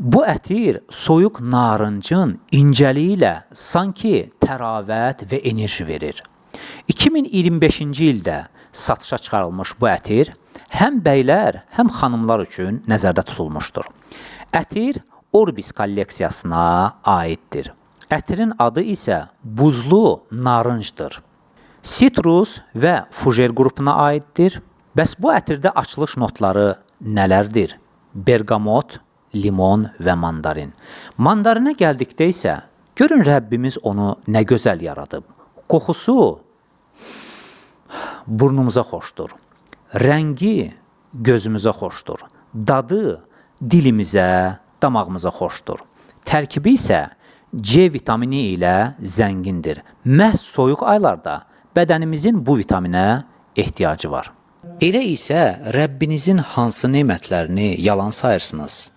Bu ətir soyuq narıncın incəliyi ilə sanki təravət və enerji verir. 2025-ci ildə satışa çıxarılmış bu ətir həm bəylər, həm xanımlar üçün nəzərdə tutulmuşdur. Ətir Orbis kolleksiyasına aiddir. Ətirin adı isə buzlu narıncdır. Sitrus və fujer qrupuna aiddir. Bəs bu ətirdə açılış notları nələrdir? Bergamot, limon və mandarin. Mandarinə gəldikdə isə, görün Rəbbimiz onu nə gözəl yaradıb. Qoxusu burnumuza xoşdur. Rəngi gözümüzə xoşdur. Dadı dilimizə, damağımıza xoşdur. Tərkibi isə C vitamini ilə zəngindir. Məhz soyuq aylarda bədənimizin bu vitaminə ehtiyacı var. Elə isə Rəbbinizin hansı nemətlərini yalan sayırsınız?